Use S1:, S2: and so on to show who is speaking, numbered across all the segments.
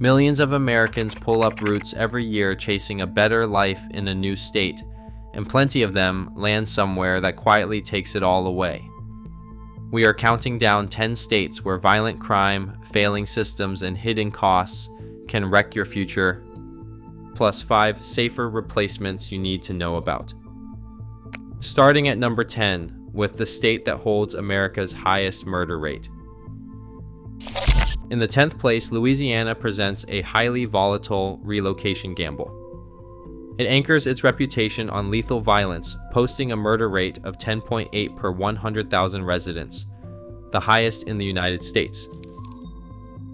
S1: Millions of Americans pull up roots every year chasing a better life in a new state, and plenty of them land somewhere that quietly takes it all away. We are counting down 10 states where violent crime, failing systems, and hidden costs can wreck your future, plus 5 safer replacements you need to know about. Starting at number 10, with the state that holds America's highest murder rate. In the 10th place, Louisiana presents a highly volatile relocation gamble. It anchors its reputation on lethal violence, posting a murder rate of 10.8 per 100,000 residents, the highest in the United States.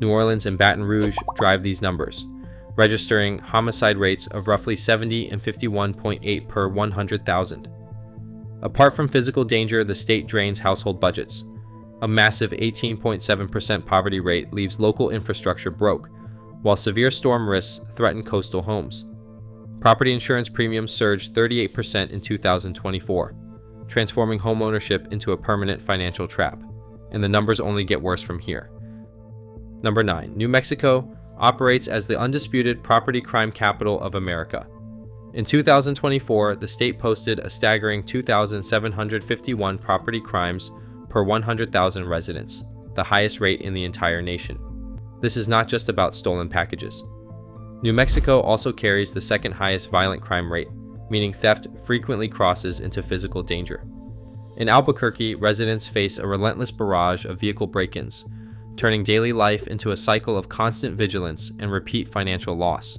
S1: New Orleans and Baton Rouge drive these numbers, registering homicide rates of roughly 70 and 51.8 per 100,000. Apart from physical danger, the state drains household budgets. A massive 18.7% poverty rate leaves local infrastructure broke, while severe storm risks threaten coastal homes. Property insurance premiums surged 38% in 2024, transforming homeownership into a permanent financial trap, and the numbers only get worse from here. Number 9. New Mexico operates as the undisputed property crime capital of America. In 2024, the state posted a staggering 2,751 property crimes per 100,000 residents, the highest rate in the entire nation. This is not just about stolen packages. New Mexico also carries the second highest violent crime rate, meaning theft frequently crosses into physical danger. In Albuquerque, residents face a relentless barrage of vehicle break-ins, turning daily life into a cycle of constant vigilance and repeat financial loss.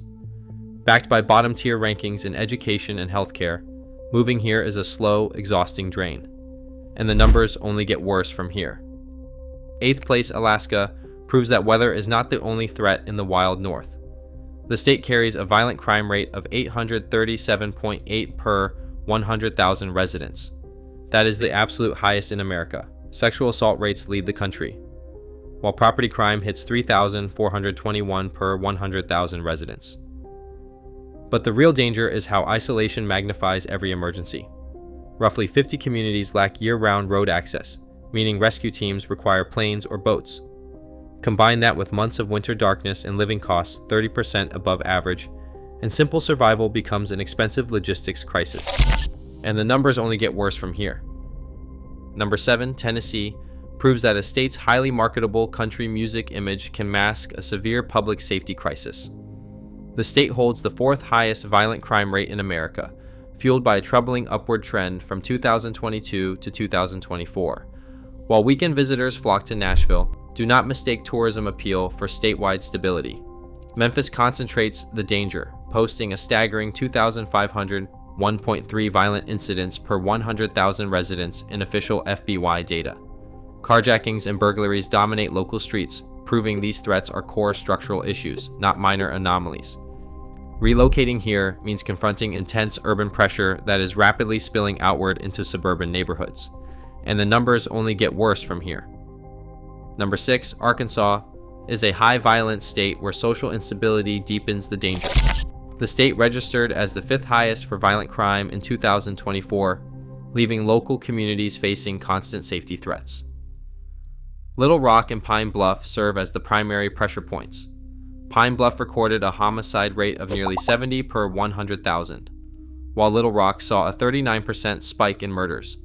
S1: Backed by bottom-tier rankings in education and healthcare, moving here is a slow, exhausting drain, and the numbers only get worse from here. 8th place, Alaska, proves that weather is not the only threat in the wild north. The state carries a violent crime rate of 837.8 per 100,000 residents. That is the absolute highest in America. Sexual assault rates lead the country, while property crime hits 3,421 per 100,000 residents. But the real danger is how isolation magnifies every emergency. Roughly 50 communities lack year-round road access, meaning rescue teams require planes or boats. Combine that with months of winter darkness and living costs 30% above average, and simple survival becomes an expensive logistics crisis. And the numbers only get worse from here. Number 7, Tennessee, proves that a state's highly marketable country music image can mask a severe public safety crisis. The state holds the 4th highest violent crime rate in America, fueled by a troubling upward trend from 2022 to 2024. While weekend visitors flock to Nashville, do not mistake tourism appeal for statewide stability. Memphis concentrates the danger, posting a staggering 2,501.3 violent incidents per 100,000 residents in official FBI data. Carjackings and burglaries dominate local streets, proving these threats are core structural issues, not minor anomalies. Relocating here means confronting intense urban pressure that is rapidly spilling outward into suburban neighborhoods, and the numbers only get worse from here. Number 6, Arkansas is a high-violence state where social instability deepens the danger. The state registered as the 5th highest for violent crime in 2024, leaving local communities facing constant safety threats. Little Rock and Pine Bluff serve as the primary pressure points. Pine Bluff recorded a homicide rate of nearly 70 per 100,000, while Little Rock saw a 39% spike in murders.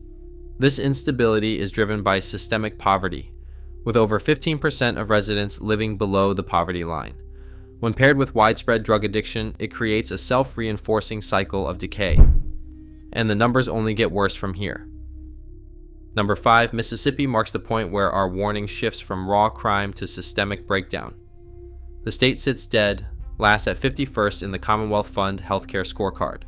S1: This instability is driven by systemic poverty, with over 15% of residents living below the poverty line. When paired with widespread drug addiction, it creates a self-reinforcing cycle of decay, and the numbers only get worse from here. Number 5, Mississippi marks the point where our warning shifts from raw crime to systemic breakdown. The state sits dead, last at 51st in the Commonwealth Fund healthcare scorecard.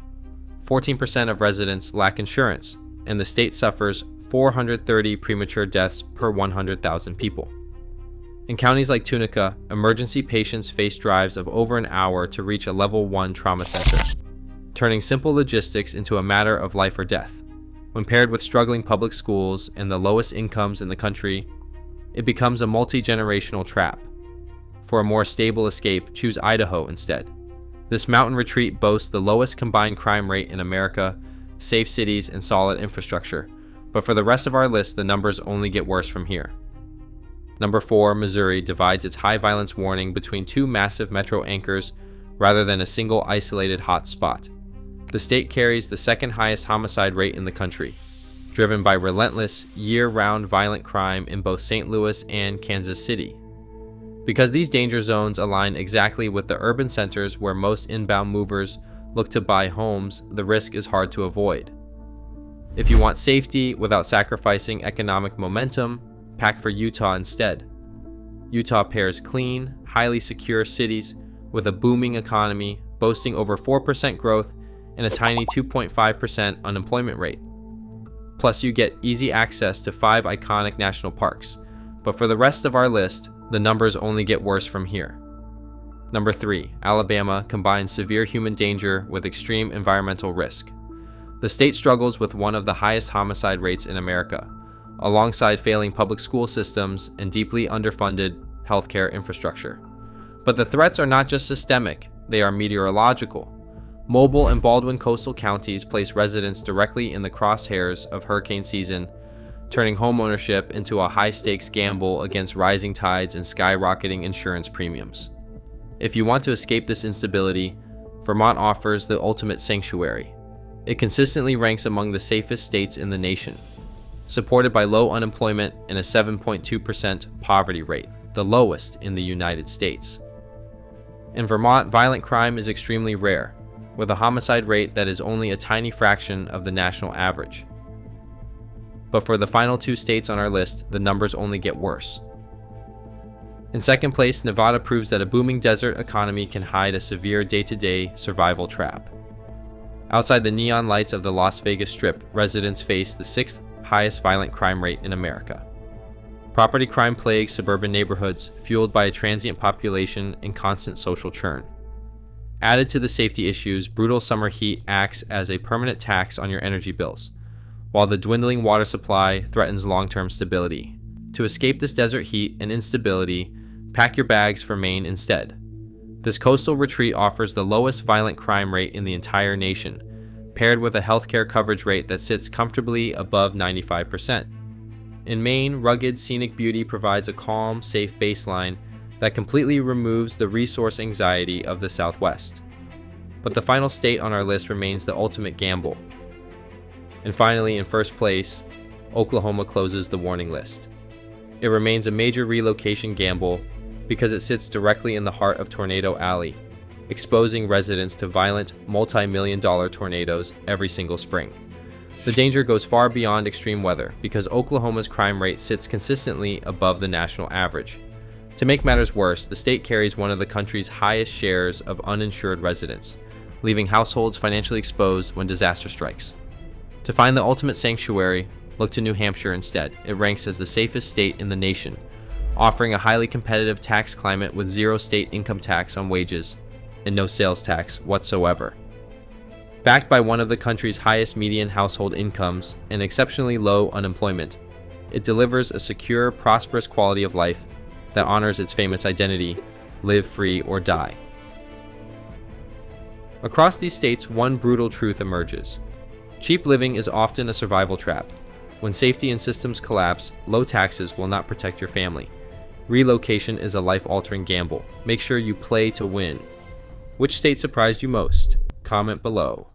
S1: 14% of residents lack insurance, and the state suffers 430 premature deaths per 100,000 people. In counties like Tunica, emergency patients face drives of over an hour to reach a level 1 trauma center, turning simple logistics into a matter of life or death. When paired with struggling public schools and the lowest incomes in the country, it becomes a multi-generational trap. For a more stable escape, choose Idaho instead. This mountain retreat boasts the lowest combined crime rate in America, safe cities, and solid infrastructure. But for the rest of our list, the numbers only get worse from here. Number 4, Missouri divides its high violence warning between two massive metro anchors rather than a single isolated hot spot. The state carries the second highest homicide rate in the country, driven by relentless, year-round violent crime in both St. Louis and Kansas City. Because these danger zones align exactly with the urban centers where most inbound movers look to buy homes, the risk is hard to avoid. If you want safety without sacrificing economic momentum, pack for Utah instead. Utah pairs clean, highly secure cities with a booming economy, boasting over 4% growth and a tiny 2.5% unemployment rate. Plus, you get easy access to 5 iconic national parks. But for the rest of our list, the numbers only get worse from here. Number 3, Alabama combines severe human danger with extreme environmental risk. The state struggles with one of the highest homicide rates in America, alongside failing public school systems and deeply underfunded healthcare infrastructure. But the threats are not just systemic, they are meteorological. Mobile and Baldwin coastal counties place residents directly in the crosshairs of hurricane season, turning homeownership into a high-stakes gamble against rising tides and skyrocketing insurance premiums. If you want to escape this instability, Vermont offers the ultimate sanctuary. It consistently ranks among the safest states in the nation, supported by low unemployment and a 7.2% poverty rate, the lowest in the United States. In Vermont, violent crime is extremely rare, with a homicide rate that is only a tiny fraction of the national average. But for the final 2 states on our list, the numbers only get worse. In second place, Nevada proves that a booming desert economy can hide a severe day-to-day survival trap. Outside the neon lights of the Las Vegas Strip, residents face the 6th highest violent crime rate in America. Property crime plagues suburban neighborhoods, fueled by a transient population and constant social churn. Added to the safety issues, brutal summer heat acts as a permanent tax on your energy bills, while the dwindling water supply threatens long-term stability. To escape this desert heat and instability, pack your bags for Maine instead. This coastal retreat offers the lowest violent crime rate in the entire nation, paired with a healthcare coverage rate that sits comfortably above 95%. In Maine, rugged scenic beauty provides a calm, safe baseline that completely removes the resource anxiety of the Southwest. But the final state on our list remains the ultimate gamble. And finally, in first place, Oklahoma closes the warning list. It remains a major relocation gamble because it sits directly in the heart of Tornado Alley, exposing residents to violent, multi-million-dollar tornadoes every single spring. The danger goes far beyond extreme weather because Oklahoma's crime rate sits consistently above the national average. To make matters worse, the state carries one of the country's highest shares of uninsured residents, leaving households financially exposed when disaster strikes. To find the ultimate sanctuary, look to New Hampshire instead. It ranks as the safest state in the nation, offering a highly competitive tax climate with 0 state income tax on wages and no sales tax whatsoever. Backed by one of the country's highest median household incomes and exceptionally low unemployment, it delivers a secure, prosperous quality of life that honors its famous identity, live free or die. Across these states, one brutal truth emerges. Cheap living is often a survival trap. When safety and systems collapse, low taxes will not protect your family. Relocation is a life-altering gamble. Make sure you play to win. Which state surprised you most? Comment below.